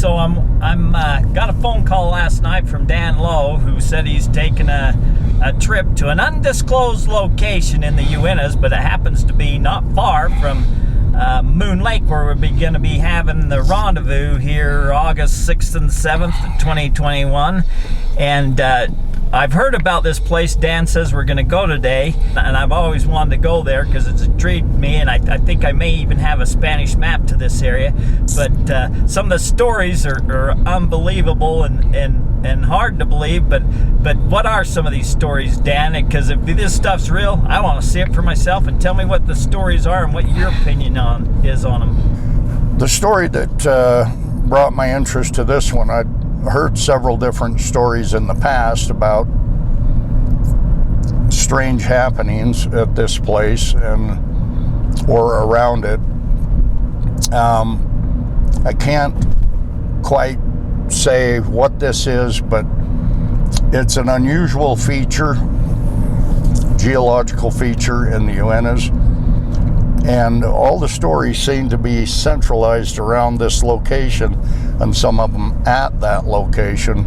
so I'm got a phone call last night from Dan Lowe, who said he's taking a trip to an undisclosed location in the Uintas, but it happens to be not far from Moon Lake, where we're going to be having the rendezvous here August 6th and 7th, 2021. And I've heard about this place. Dan says we're going to go today, and I've always wanted to go there because it's intrigued me, and I think I may even have a Spanish map to this area. But some of the stories are unbelievable and hard to believe. But what are some of these stories, Dan? Because if this stuff's real, I want to see it for myself, and tell me what the stories are and what your opinion is on them. The story that brought my interest to this one, I'd heard several different stories in the past about strange happenings at this place or around it. I can't quite say what this is, but it's an unusual feature, geological feature in the Uintas, and all the stories seem to be centralized around this location, and some of them at that location.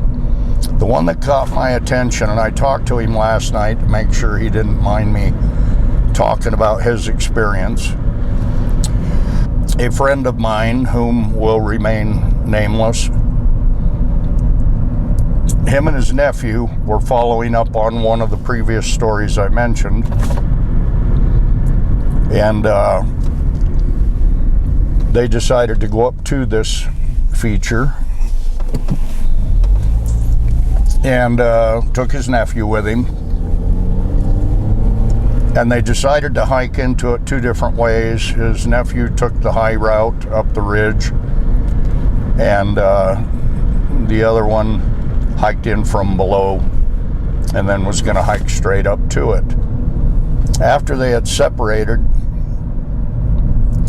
The one that caught my attention, and I talked to him last night to make sure he didn't mind me talking about his experience. A friend of mine, whom will remain nameless, him and his nephew were following up on one of the previous stories I mentioned, and they decided to go up to this feature, and took his nephew with him, and they decided to hike into it two different ways. His nephew took the high route up the ridge, and the other one hiked in from below and then was going to hike straight up to it. After they had separated,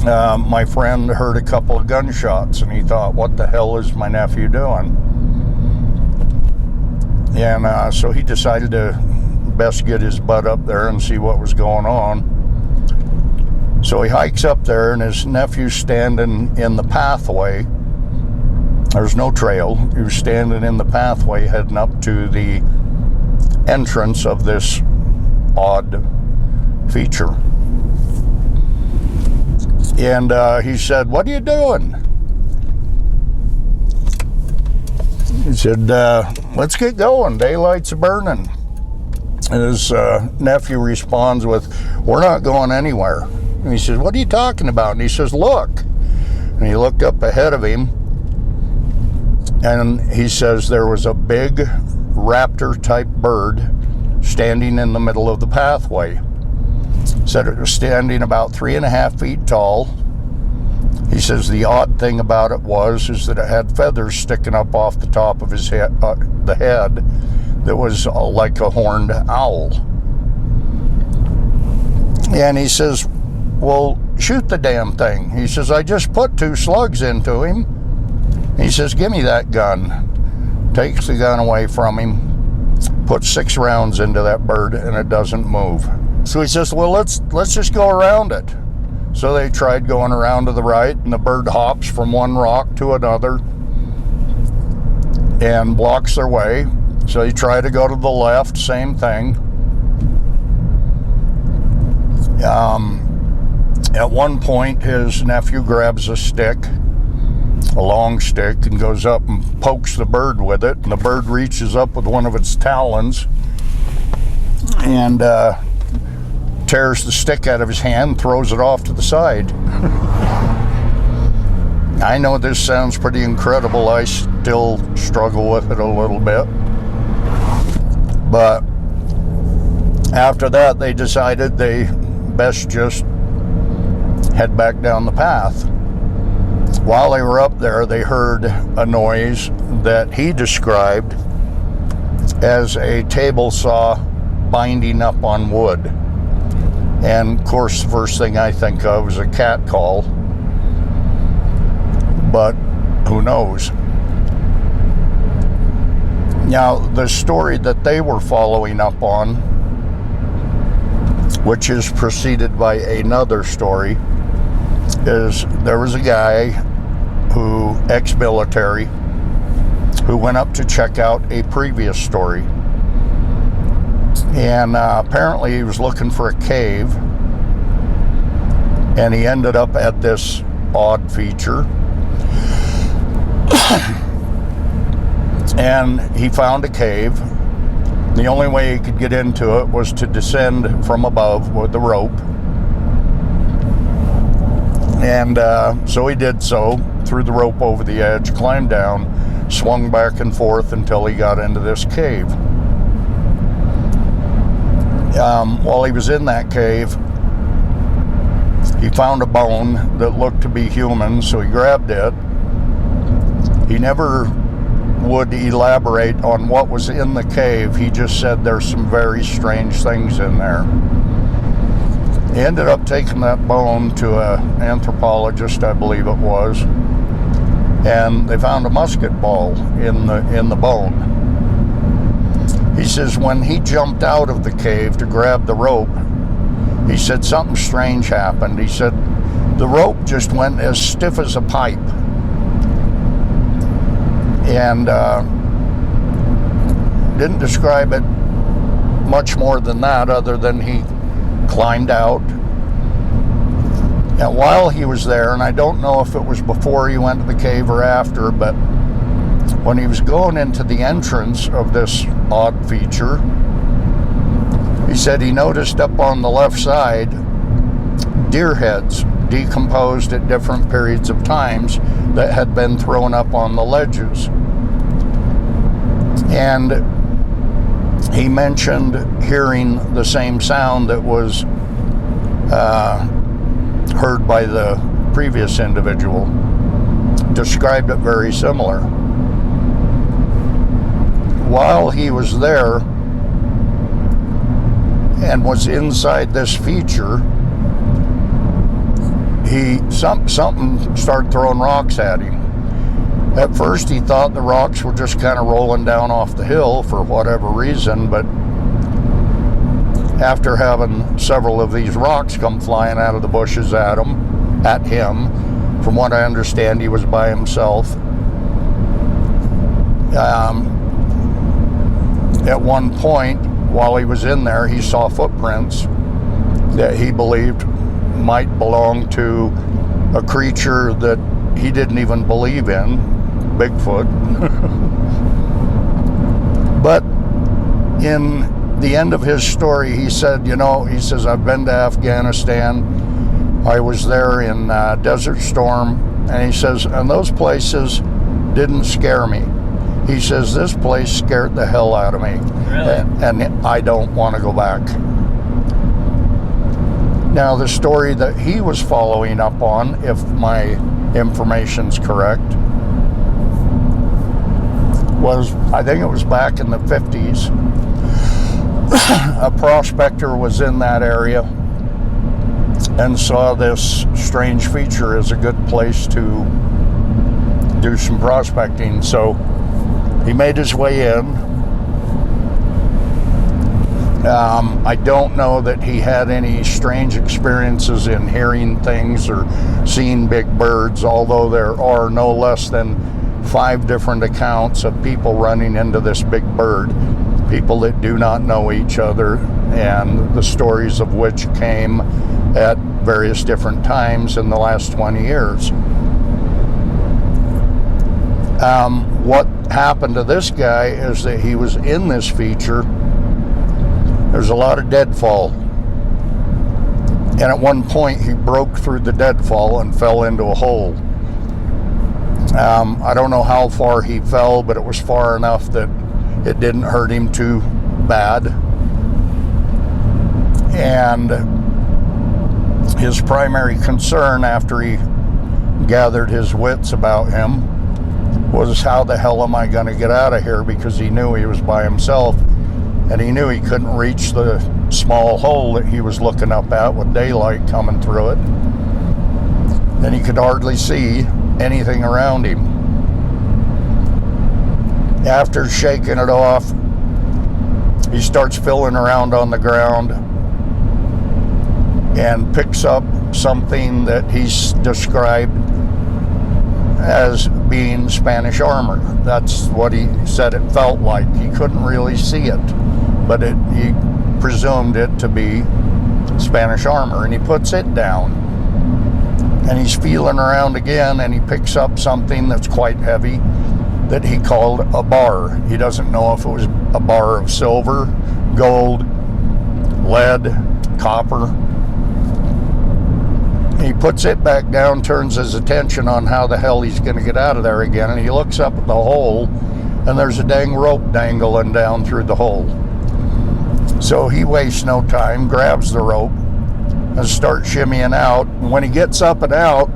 my friend heard a couple of gunshots, and he thought, what the hell is my nephew doing? And so he decided to best get his butt up there and see what was going on. So he hikes up there, and his nephew's standing in the pathway. There's no trail. He was standing in the pathway heading up to the entrance of this odd feature. And he said, what are you doing? He said, let's get going. Daylight's burning. And his nephew responds with, we're not going anywhere. And he says, what are you talking about? And he says, look. And he looked up ahead of him, and he says there was a big raptor-type bird standing in the middle of the pathway. Said it was standing about 3.5 feet tall. He says the odd thing about it is that it had feathers sticking up off the top of his head, the head, that was like a horned owl. And he says, well, shoot the damn thing. He says, I just put 2 slugs into him. He says, give me that gun. Takes the gun away from him, puts 6 rounds into that bird, and it doesn't move. So he says, well, let's just go around it. So they tried going around to the right, and the bird hops from one rock to another and blocks their way. So they try to go to the left, same thing. At one point, his nephew grabs a stick, a long stick, and goes up and pokes the bird with it. And the bird reaches up with one of its talons and tears the stick out of his hand, throws it off to the side. I know this sounds pretty incredible. I still struggle with it a little bit. But after that, they decided they best just head back down the path. While they were up there, they heard a noise that he described as a table saw binding up on wood. And of course, the first thing I think of is a cat call, but who knows? Now, the story that they were following up on, which is preceded by another story, is there was a guy ex-military, who went up to check out a previous story. And apparently he was looking for a cave, and he ended up at this odd feature. And he found a cave. The only way he could get into it was to descend from above with the rope. And so he did so, threw the rope over the edge, climbed down, swung back and forth until he got into this cave. While he was in that cave, he found a bone that looked to be human, so he grabbed it. He never would elaborate on what was in the cave. He just said there's some very strange things in there. He ended up taking that bone to an anthropologist, I believe it was, and they found a musket ball in the bone. He says when he jumped out of the cave to grab the rope, he said something strange happened. He said the rope just went as stiff as a pipe. And didn't describe it much more than that, other than he climbed out. And while he was there, and I don't know if it was before he went to the cave or after, but when he was going into the entrance of this odd feature, he said he noticed up on the left side deer heads decomposed at different periods of times that had been thrown up on the ledges. And he mentioned hearing the same sound that was heard by the previous individual. Described it very similar. While he was there and was inside this feature, something started throwing rocks at him. At first he thought the rocks were just kind of rolling down off the hill for whatever reason, but after having several of these rocks come flying out of the bushes at him, from what I understand he was by himself. At one point, while he was in there, he saw footprints that he believed might belong to a creature that he didn't even believe in, Bigfoot. But in the end of his story, he said, he says, I've been to Afghanistan. I was there in Desert Storm. And he says, and those places didn't scare me. He says, this place scared the hell out of me. Really? And I don't want to go back. Now, the story that he was following up on, if my information's correct, was, I think it was back in the 50s. A prospector was in that area and saw this strange feature as a good place to do some prospecting. So he made his way in. I don't know that he had any strange experiences in hearing things or seeing big birds, although there are no less than 5 different accounts of people running into this big bird, people that do not know each other, and the stories of which came at various different times in the last 20 years. What happened to this guy is that he was in this feature. There's a lot of deadfall. And at one point he broke through the deadfall and fell into a hole. I don't know how far he fell, but it was far enough that it didn't hurt him too bad. And his primary concern after he gathered his wits about him was, how the hell am I going to get out of here? Because he knew he was by himself, and he knew he couldn't reach the small hole that he was looking up at with daylight coming through it. And he could hardly see anything around him. After shaking it off, he starts feeling around on the ground and picks up something that he's described as being Spanish armor. That's what he said it felt like. He couldn't really see it, but he presumed it to be Spanish armor, and he puts it down, and he's feeling around again, and he picks up something that's quite heavy that he called a bar. He doesn't know if it was a bar of silver, gold, lead, copper. He puts it back down, turns his attention on how the hell he's going to get out of there again, and he looks up at the hole, and there's a dang rope dangling down through the hole. So he wastes no time, grabs the rope, and starts shimmying out. And when he gets up and out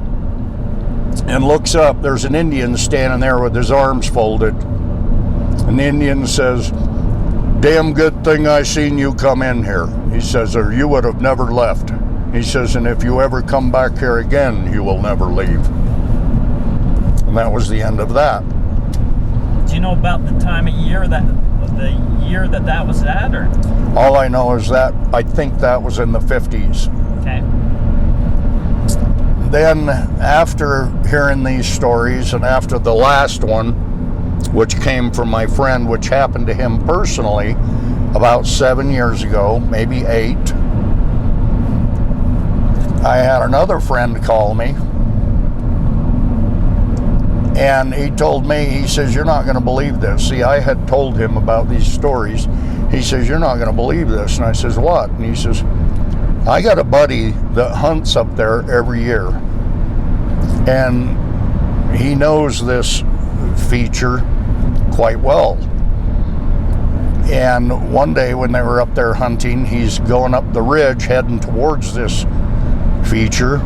and looks up, there's an Indian standing there with his arms folded. And the Indian says, "Damn good thing I seen you come in here." He says, "or you would have never left." He says, "and if you ever come back here again, you will never leave." And that was the end of that. Do you know about the time of year that was at, or? All I know is that I think that was in the 50s. Okay. Then after hearing these stories, and after the last one, which came from my friend, which happened to him personally about 7 years ago, maybe 8, I had another friend call me, and he told me, he says, "You're not going to believe this." See, I had told him about these stories. He says, "You're not going to believe this." And I says, "What?" And he says, "I got a buddy that hunts up there every year, and he knows this feature quite well. And one day when they were up there hunting, he's going up the ridge heading towards this feature.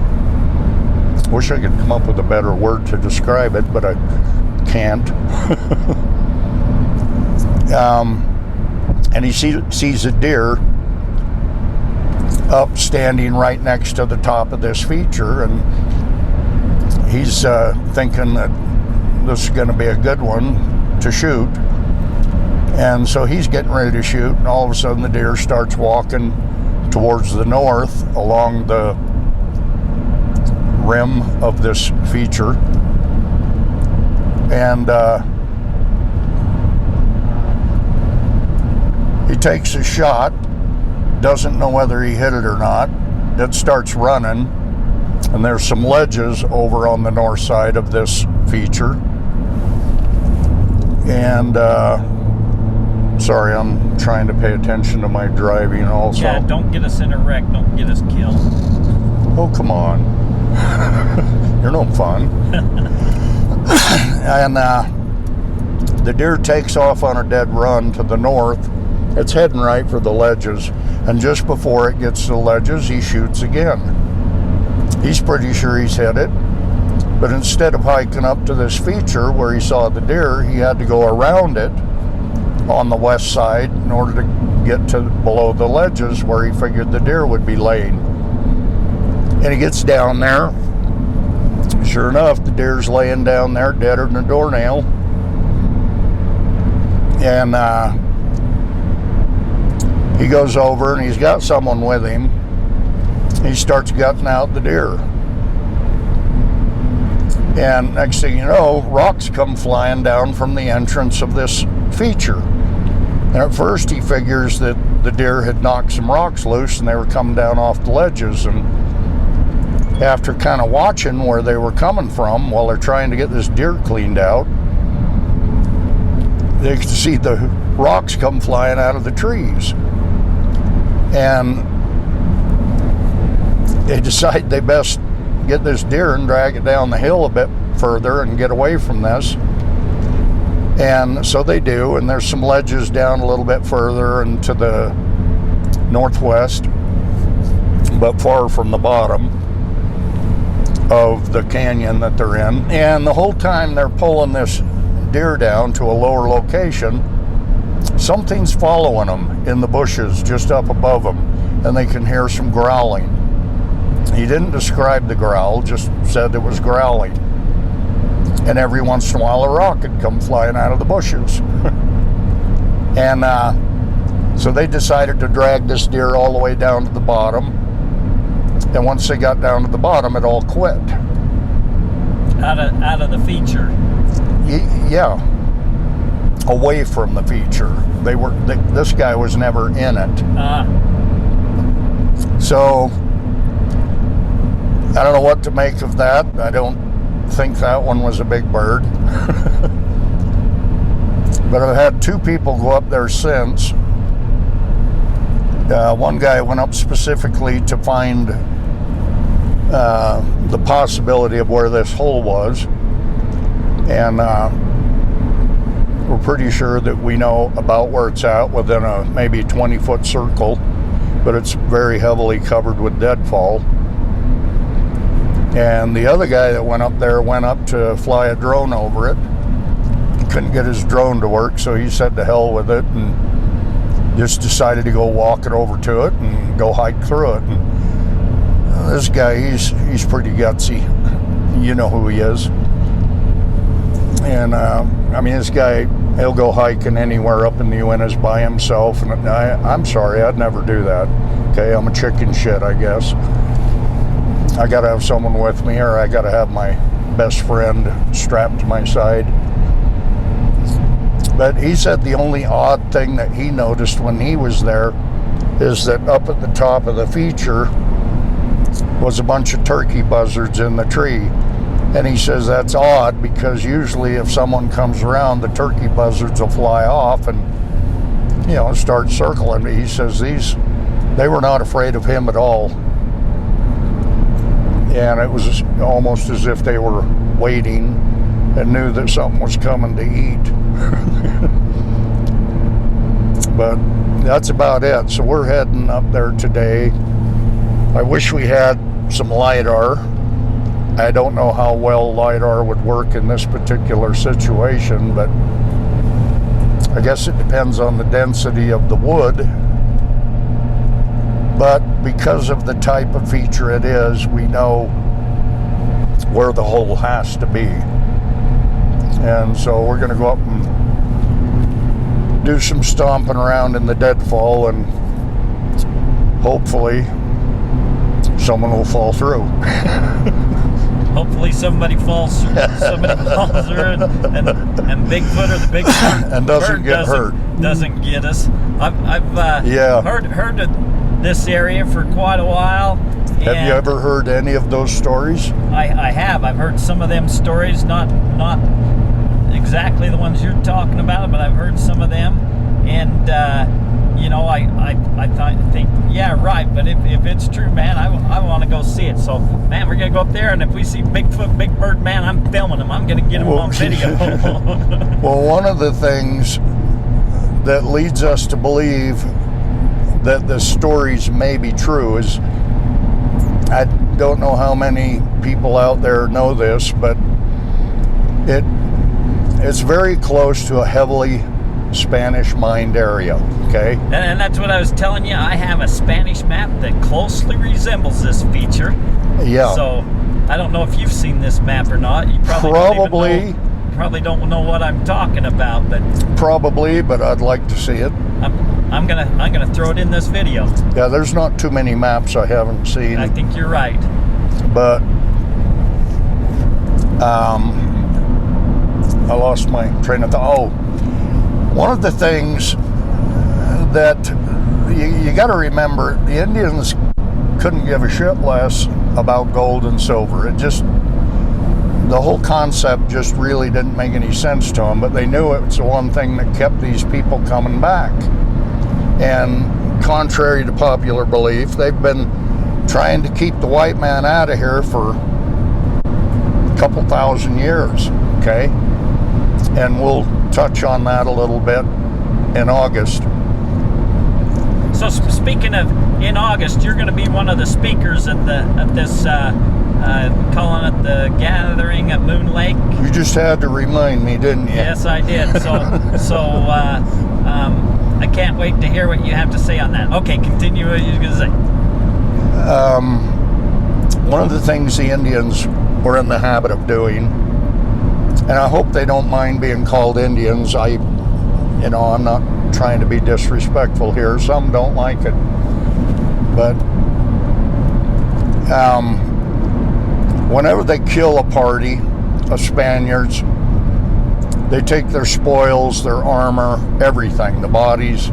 Wish I could come up with a better word to describe it, but I can't." And he sees a deer up standing right next to the top of this feature, and he's thinking that this is going to be a good one to shoot. And so he's getting ready to shoot, and all of a sudden the deer starts walking towards the north along the rim of this feature, and he takes a shot, doesn't know whether he hit it or not. It starts running, and there's some ledges over on the north side of this feature. And sorry, I'm trying to pay attention to my driving also. Yeah, don't get us in a wreck, don't get us killed. Oh, come on. You're no fun. And the deer takes off on a dead run to the north. It's heading right for the ledges, and just before it gets to the ledges, he shoots again. He's pretty sure he's hit it, but instead of hiking up to this feature where he saw the deer, he had to go around it on the west side in order to get to below the ledges where he figured the deer would be laying. And he gets down there. Sure enough, the deer's laying down there, deader than a doornail. And he goes over, and he's got someone with him. He starts gutting out the deer. And next thing you know, rocks come flying down from the entrance of this feature. And at first he figures that the deer had knocked some rocks loose and they were coming down off the ledges. And after kind of watching where they were coming from while they're trying to get this deer cleaned out, they could see the rocks come flying out of the trees. And they decide they best get this deer and drag it down the hill a bit further and get away from this. And so they do, and there's some ledges down a little bit further and to the northwest, but far from the bottom of the canyon that they're in. And the whole time they're pulling this deer down to a lower location, something's following them in the bushes just up above them, and they can hear some growling. He didn't describe the growl, just said it was growling. And every once in a while a rock would come flying out of the bushes. And so they decided to drag this deer all the way down to the bottom. And once they got down to the bottom, it all quit. out of the feature. Yeah, away from the feature. This guy was never in it. So I don't know what to make of that. I don't think that one was a big bird. But I've had two people go up there since. One guy went up specifically to find the possibility of where this hole was, and we're pretty sure that we know about where it's at within a maybe 20-foot circle, but it's very heavily covered with deadfall. And the other guy that went up there went up to fly a drone over it. He couldn't get his drone to work, so he said to hell with it and just decided to go walk it over to it and go hike through it. And this guy, he's pretty gutsy. You know who he is. And I mean, this guy, he'll go hiking anywhere up in the Uintas by himself. And I'm sorry, I'd never do that. Okay, I'm a chicken shit, I guess. I gotta have someone with me, or I gotta have my best friend strapped to my side. But he said the only odd thing that he noticed when he was there is that up at the top of the feature was a bunch of turkey buzzards in the tree. And he says that's odd because usually if someone comes around, the turkey buzzards will fly off and, you know, start circling. He says they were not afraid of him at all. And it was almost as if they were waiting and knew that something was coming to eat. But that's about it. So we're heading up there today. I wish we had some LiDAR. I don't know how well LiDAR would work in this particular situation, but I guess it depends on the density of the wood. But because of the type of feature it is, we know where the hole has to be. And so we're going to go up and do some stomping around in the deadfall, and hopefully someone will fall through. Hopefully somebody falls through and Bigfoot or the big and doesn't get hurt. Doesn't get us. I've heard of this area for quite a while. Have you ever heard any of those stories? I have. I've heard some of them stories, not exactly the ones you're talking about, but I've heard some of them. And you know, I think, yeah, right. But if it's true, man, I want to go see it. So, man, we're gonna go up there, and if we see Bigfoot, Big Bird, man, I'm filming him. I'm gonna get him on video. Well, one of the things that leads us to believe that the stories may be true is, I don't know how many people out there know this, but it's very close to a heavily Spanish mined area, okay? And that's what I was telling you. I have a Spanish map that closely resembles this feature. Yeah. So I don't know if you've seen this map or not. You probably don't know what I'm talking about, but probably, but I'd like to see it. I'm gonna throw it in this video. Yeah, there's not too many maps I haven't seen. I think you're right. But I lost my train of thought. Oh, one of the things that you got to remember, the Indians couldn't give a shit less about gold and silver. It just, the whole concept just really didn't make any sense to them, but they knew it was the one thing that kept these people coming back. And contrary to popular belief, they've been trying to keep the white man out of here for a couple thousand years, okay? And we'll touch on that a little bit in August. So speaking of in August, you're going to be one of the speakers at this calling it the gathering at Moon Lake. You just had to remind me, didn't you? Yes, I did. So I can't wait to hear what you have to say on that. Okay, continue what you're going to say. One of the things the Indians were in the habit of doing, and I hope they don't mind being called Indians. I'm not trying to be disrespectful here. Some don't like it. But whenever they kill a party, Spaniards. They take their spoils, their armor, everything, the bodies,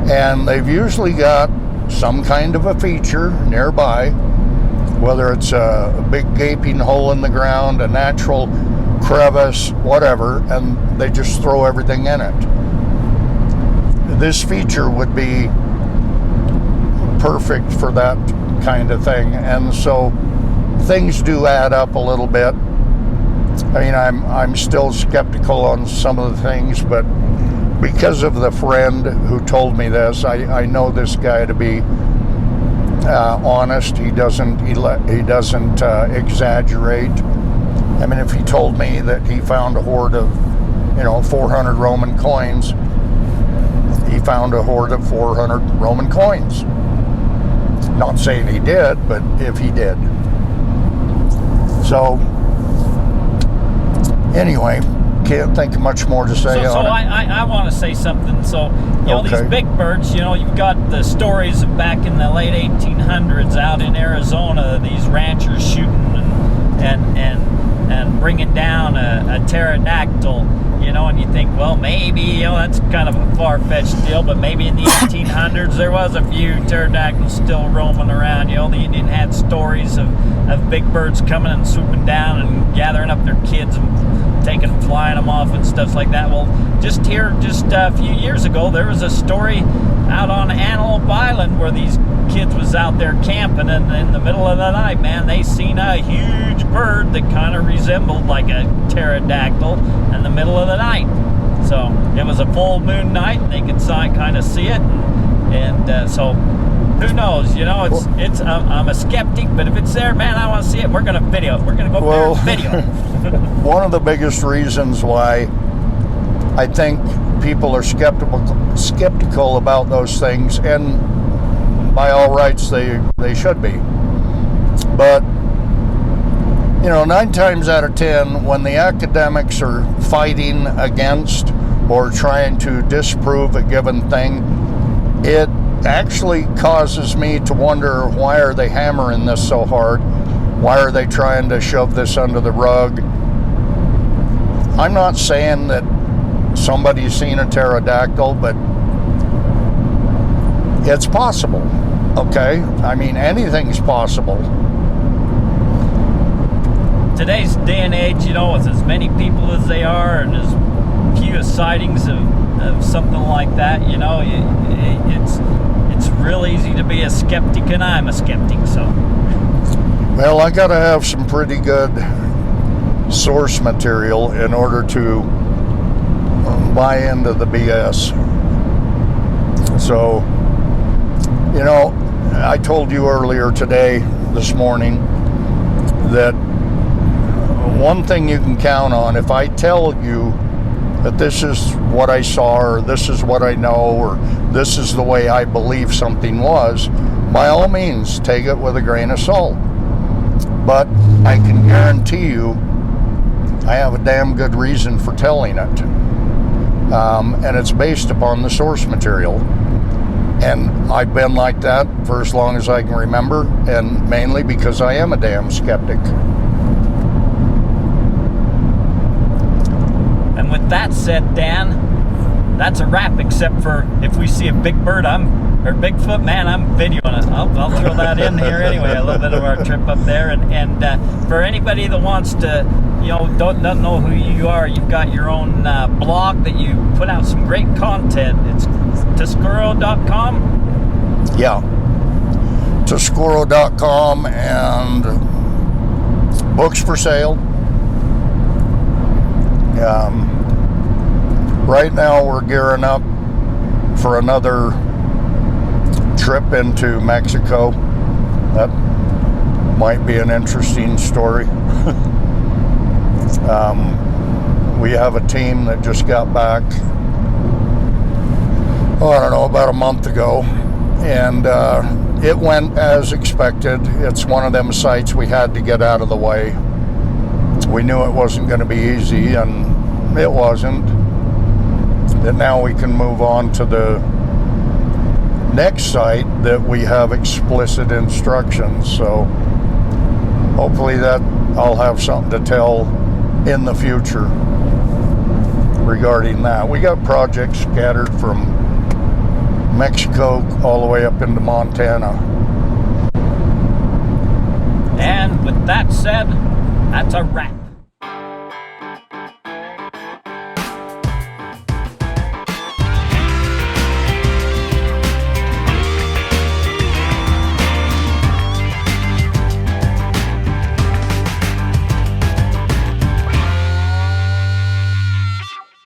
and they've usually got some kind of a feature nearby, whether it's a big gaping hole in the ground, a natural crevice, whatever, and they just throw everything in it. This feature would be perfect for that kind of thing, and so things do add up a little bit. I mean, I'm still skeptical on some of the things, but because of the friend who told me this, I know this guy to be honest. He doesn't exaggerate. I mean, if he told me that he found a hoard of 400 Roman coins, he found a hoard of 400 Roman coins. Not saying he did, but if he did. So anyway, can't think of much more to say on it. I want to say something. So, Okay. these big birds, you've got the stories of back in the late 1800s out in Arizona, these ranchers shooting and bringing down a pterodactyl, and you think, well, maybe, that's kind of a far-fetched deal, but maybe in the 1800s there was a few pterodactyls still roaming around. The Indian had stories of big birds coming and swooping down and gathering up their kids and flying them off and stuff like that. Well, just a few years ago, there was a story out on Antelope Island where these kids was out there camping, and in the middle of the night, man, they seen a huge bird that kind of resembled like a pterodactyl in the middle of the night. So it was a full moon night, and they could kind of see it, and so who knows? I'm a skeptic, but if it's there, man, I want to see it. We're gonna video it. We're gonna go there and video it. One of the biggest reasons why I think people are skeptical about those things, and by all rights they should be, but 9 times out of 10, when the academics are fighting against or trying to disprove a given thing, it actually causes me to wonder, why are they hammering this so hard? Why are they trying to shove this under the rug? I'm not saying that somebody's seen a pterodactyl, but it's possible, okay? I mean, anything's possible. Today's day and age, with as many people as they are and as few sightings of something like that, it's real easy to be a skeptic, and I'm a skeptic, so. Well, I gotta have some pretty good source material in order to buy into the BS. So, I told you earlier this morning, that one thing you can count on, if I tell you that this is what I saw, or this is what I know, or this is the way I believe something was, by all means, take it with a grain of salt. But I can guarantee you, I have a damn good reason for telling it. And it's based upon the source material. And I've been like that for as long as I can remember, and mainly because I am a damn skeptic. And with that said, Dan, that's a wrap, except for if we see a big bird, or Bigfoot, man, I'm videoing it. I'll throw that in here anyway, a little bit of our trip up there. And for anybody that wants to, don't know who you are, you've got your own blog that you put out some great content. It's Scariest.com. Yeah, Scariest.com, and books for sale. Right now we're gearing up for another trip into Mexico. That might be an interesting story. We have a team that just got back, about a month ago, and it went as expected. It's one of them sites we had to get out of the way. We knew it wasn't going to be easy, and it wasn't. And now we can move on to the next site that we have explicit instructions. So hopefully that I'll have something to tell in the future regarding that. We got projects scattered from Mexico all the way up into Montana. And with that said, that's a wrap.